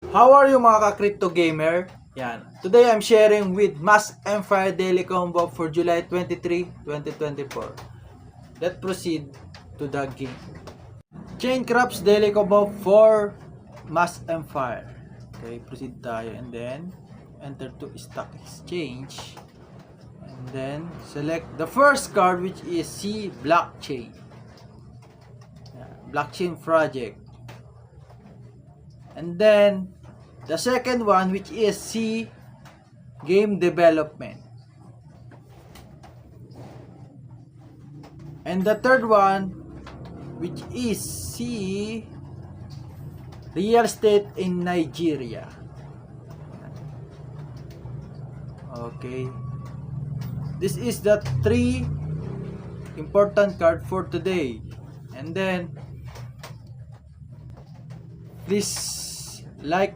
How are you mga ka-crypto gamer? Yan. Today I'm sharing with Mask Empire Daily Combo for July 23, 2024. Let's proceed to the game. Chain Crops Daily Combo for Mask Empire. Okay, proceed tayo and then enter to stock exchange. And then select the first card which is C Blockchain. Blockchain project. And then the second one which is C game development. And the third one which is C real estate in Nigeria. Okay. This is the three important card for today. And then please like